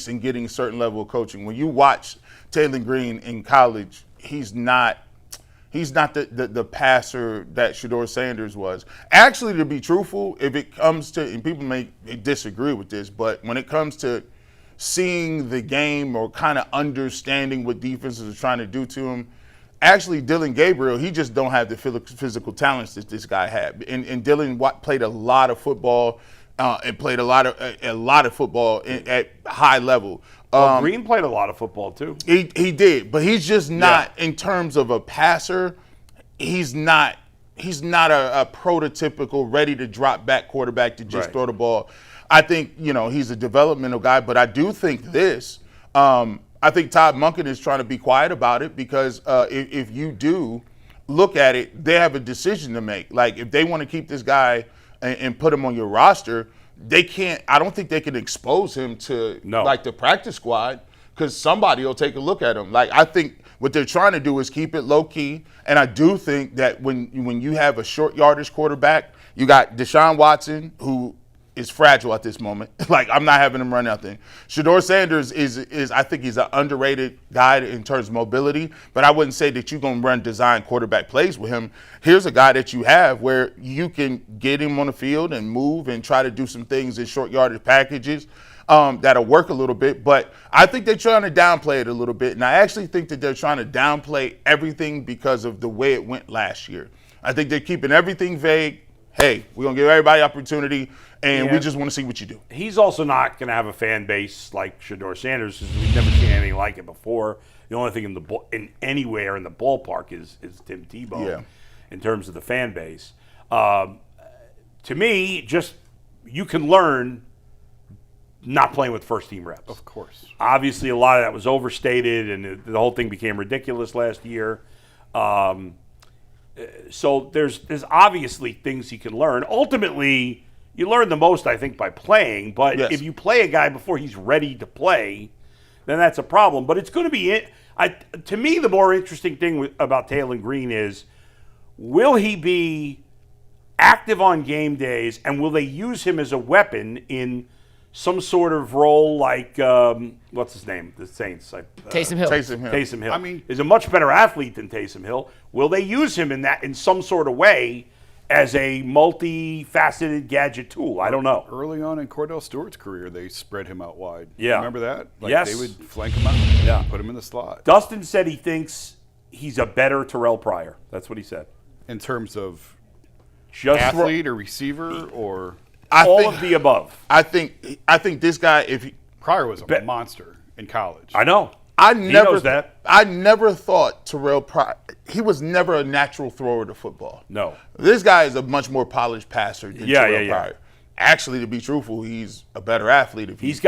and getting a certain level of coaching. When you watch Taylen Green in college, he's not the passer that Shedeur Sanders was. Actually, to be truthful, if it comes to, and people may disagree with this, but when it comes to seeing the game or kind of understanding what defenses are trying to do to him, actually Dylan Gabriel, he just don't have the physical talents that this guy had. And Dylan played a lot of football and played a lot of football at high level. Green played a lot of football too. He did, but he's just not in terms of a passer. He's not a prototypical ready to drop back quarterback to just throw the ball. I think he's a developmental guy, but I do think this. I think Todd Monken is trying to be quiet about it because if you do look at it, they have a decision to make. Like if they want to keep this guy and put him on your roster, they can't. I don't think they can expose him to like the practice squad because somebody will take a look at him. Like I think what they're trying to do is keep it low key, and I do think that when you have a short yardage quarterback, you got Deshaun Watson who is fragile at this moment. Like I'm not having him run nothing. Shedeur Sanders is I think he's an underrated guy in terms of mobility, but I wouldn't say that you're gonna run design quarterback plays with him. Here's a guy that you have where you can get him on the field and move and try to do some things in short yardage packages that'll work a little bit. But I think they're trying to downplay it a little bit, and I actually think that they're trying to downplay everything because of the way it went last year. I think they're keeping everything vague. Hey, we're going to give everybody opportunity, and we just want to see what you do. He's also not going to have a fan base like Shedeur Sanders because we've never seen anything like it before. The only thing in anywhere in the ballpark is Tim Tebow in terms of the fan base. To me, just you can learn not playing with first-team reps. Of course. Obviously, a lot of that was overstated, and the whole thing became ridiculous last year. So there's obviously things he can learn. Ultimately, you learn the most, I think, by playing. But if you play a guy before he's ready to play, then that's a problem. But it's going to be to me, the more interesting thing about Taylen Green is, will he be active on game days, and will they use him as a weapon in some sort of role like, what's his name? The Saints. Taysom Hill. Taysom Hill. I mean, is a much better athlete than Taysom Hill. Will they use him in some sort of way as a multifaceted gadget tool? I don't know. Early on in Cordell Stewart's career, they spread him out wide. Yeah. Remember that? Yes. They would flank him out. Put him in the slot. Dustin said he thinks he's a better Terrell Pryor. That's what he said. In terms of Just athlete or receiver or all of the above. I think this guy, Pryor was a monster in college. I know. I He knows that. I never thought Terrell Pryor, he was never a natural thrower to football. No. This guy is a much more polished passer than Terrell Pryor. Yeah. Actually, to be truthful, he's a better athlete. He is.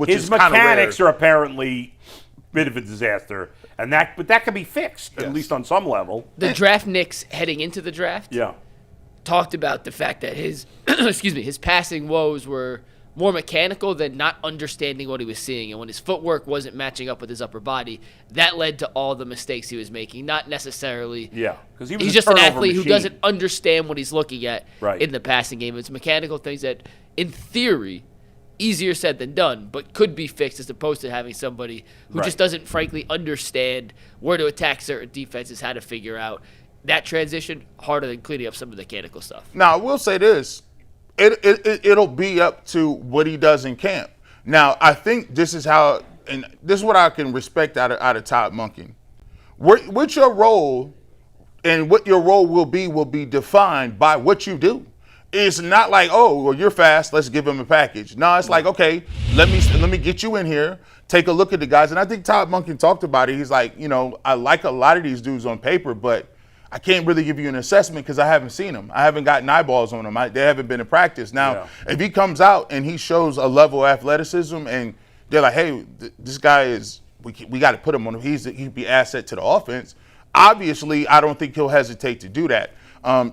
His mechanics are apparently a bit of a disaster, but that can be fixed, at least on some level. The draft Knicks heading into the draft Yeah. talked about the fact that his his passing woes were more mechanical than not understanding what he was seeing. And when his footwork wasn't matching up with his upper body, that led to all the mistakes he was making. Not necessarily. Yeah. Because he's just an athlete who doesn't understand what he's looking at in the passing game. It's mechanical things that, in theory, easier said than done, but could be fixed as opposed to having somebody who just doesn't, frankly, understand where to attack certain defenses, how to figure out that transition, harder than cleaning up some of the mechanical stuff. Now, I will say this. It'll be up to what he does in camp. Now, I think this is how, and this is what I can respect out of Todd Monken. What your role and what your role will be defined by what you do. It's not like, oh, well, you're fast, let's give him a package. No, it's like, okay, let me get you in here, take a look at the guys. And I think Todd Monken talked about it. He's like, I like a lot of these dudes on paper, but I can't really give you an assessment because I haven't seen them. I haven't gotten eyeballs on them. They haven't been in practice. Now, if he comes out and he shows a level of athleticism and they're like, hey, this guy is, we got to put him on him. He'd be an asset to the offense. Obviously, I don't think he'll hesitate to do that.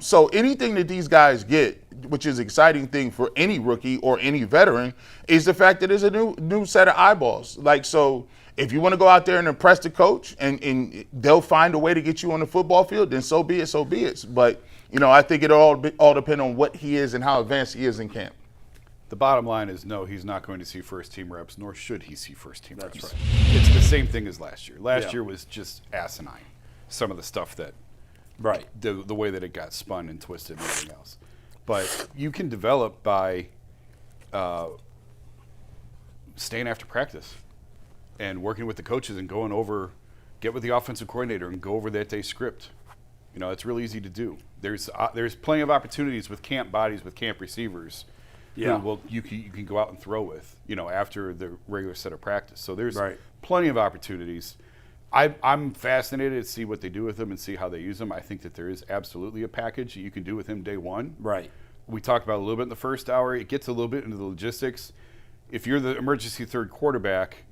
So anything that these guys get, which is an exciting thing for any rookie or any veteran, is the fact that there's a new set of eyeballs. Like, so if you want to go out there and impress the coach and they'll find a way to get you on the football field, then so be it. But, I think it'll all depend on what he is and how advanced he is in camp. The bottom line is no, he's not going to see first-team reps, nor should he see first-team reps. That's right. It's the same thing as last year. Last year was just asinine, some of the stuff that, the way that it got spun and twisted and everything else. But you can develop by staying after practice and working with the coaches and get with the offensive coordinator and go over that day's script. It's really easy to do. There's plenty of opportunities with camp bodies, with camp receivers. Who you can go out and throw with, after the regular set of practice. So there's plenty of opportunities. I'm fascinated to see what they do with him and see how they use him. I think that there is absolutely a package that you can do with him day one. Right. We talked about it a little bit in the first hour. It gets a little bit into the logistics. If you're the emergency third quarterback,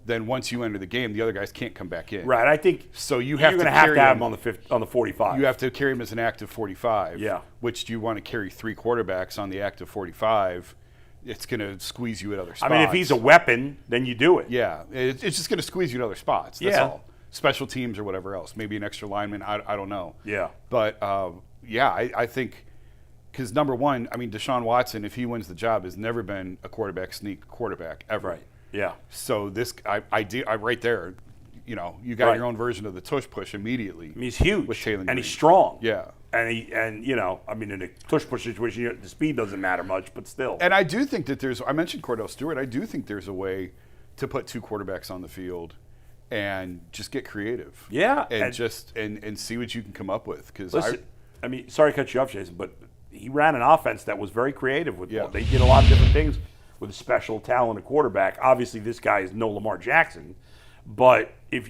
then once you enter the game, the other guys can't come back in. Right. I think so. You're going to have him on the 45. You have to carry him as an active 45. Yeah. Which do you want to carry 3 quarterbacks on the active 45? It's going to squeeze you at other spots. I mean, if he's a weapon, then you do it. Yeah. It's just going to squeeze you at other spots. That's all. Special teams or whatever else. Maybe an extra lineman. I don't know. Yeah. But, I think because, number one, I mean, Deshaun Watson, if he wins the job, has never been a quarterback sneak quarterback ever. Right. Yeah. So this, I right there, you got your own version of the tush push immediately. I mean, he's huge with Taylen Green. and he's strong. Yeah. And in a tush push situation, the speed doesn't matter much, but still. And I do think that I mentioned Cordell Stewart. I do think there's a way to put 2 quarterbacks on the field and just get creative. Yeah. And see what you can come up with. Because I mean, sorry to cut you off, Jason, but he ran an offense that was very creative with ball. They did a lot of different things with a special talent at quarterback. Obviously, this guy is no Lamar Jackson, but if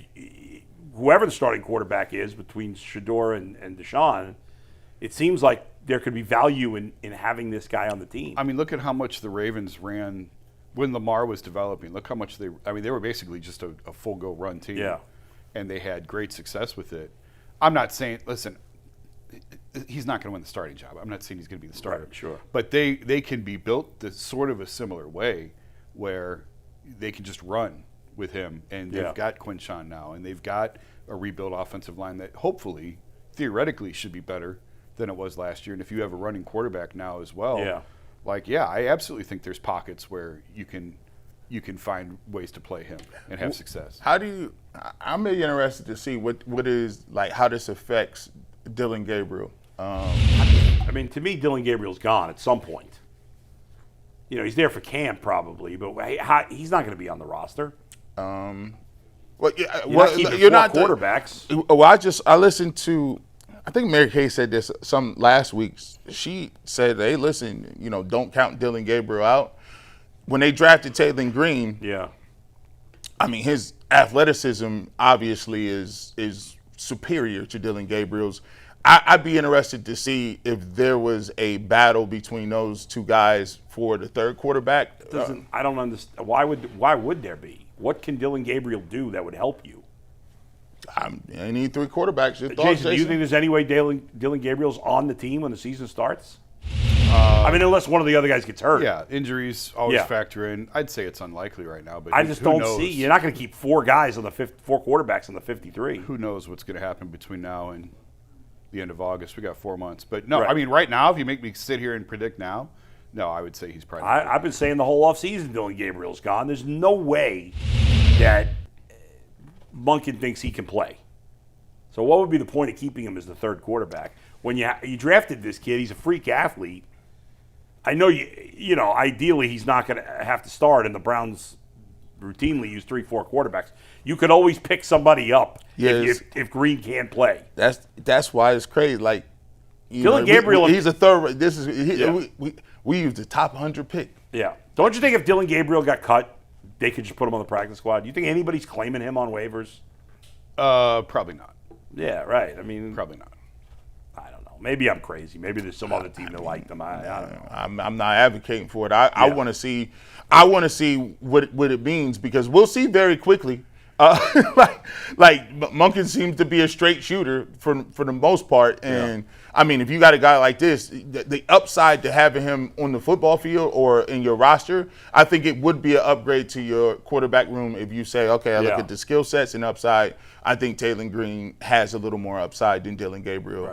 whoever the starting quarterback is between Shedeur and Deshaun, it seems like there could be value in having this guy on the team. I mean, look at how much the Ravens ran when Lamar was developing. Look how much they were basically just a full-go run team. Yeah. And they had great success with it. I'm not saying, listen, he's not going to win the starting job. I'm not saying he's going to be the starter. Right, sure. But they can be built sort of a similar way where they can just run with him. And they've got Quinshawn now, and they've got a rebuilt offensive line that hopefully, theoretically, should be better than it was last year. And if you have a running quarterback now as well, I absolutely think there's pockets where you can find ways to play him and have success. I'm really interested to see what is like how this affects Dillon Gabriel. I mean, to me, Dillon Gabriel's gone at some point. He's there for camp probably, but he's not going to be on the roster. You're not quarterbacks. I listened to. I think Mary Kay said this some last week. She said, "Hey, listen, don't count Dillon Gabriel out." When they drafted Taylen Green, I mean, his athleticism obviously is superior to Dillon Gabriel's. I'd be interested to see if there was a battle between those two guys for the third quarterback. I don't understand. Why would there be? What can Dillon Gabriel do that would help you? I need 3 quarterbacks. Jason, do you think there's any way Dillon Gabriel's on the team when the season starts? I mean, unless one of the other guys gets hurt. Yeah, injuries always factor in. I'd say it's unlikely right now, but I just don't see. You're not going to keep 4 guys on the 4 quarterbacks on the 53. Who knows what's going to happen between now and the end of August? We got 4 months, but no. Right. I mean, right now, if you make me sit here and predict now, no, I would say he's probably. I've been saying the whole offseason Dillon Gabriel's gone. There's no way that Monken thinks he can play. So what would be the point of keeping him as the third quarterback? When you drafted this kid, he's a freak athlete. I know ideally he's not going to have to start, and the Browns routinely use 3-4 quarterbacks. You could always pick somebody up if Green can't play. That's why it's crazy. Like Dillon Gabriel, he's a third. We used the top 100 pick. Yeah. Don't you think if Dillon Gabriel got cut, they could just put him on the practice squad? Do you think anybody's claiming him on waivers? Probably not. Yeah, right. I mean, probably not. I don't know. Maybe I'm crazy. Maybe there's some other team that liked them. I don't know. I'm not advocating for it. I want to see. I want to see what it means, because we'll see very quickly. Like Monken seems to be a straight shooter for the most part, and I mean, if you got a guy like this, the upside to having him on the football field or in your roster, I think it would be an upgrade to your quarterback room if you say, okay, I look at the skill sets and upside. I think Taylen Green has a little more upside than Dillon Gabriel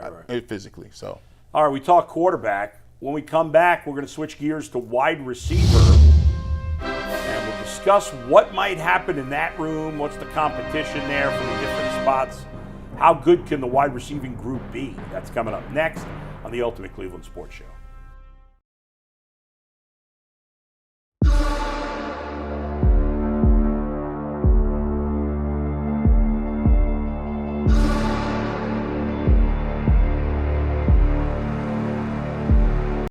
physically. So, all right, we talk quarterback. When we come back, we're going to switch gears to wide receiver. And we'll discuss what might happen in that room, what's the competition there for the different spots, how good can the wide receiving group be? That's coming up next on the Ultimate Cleveland Sports Show.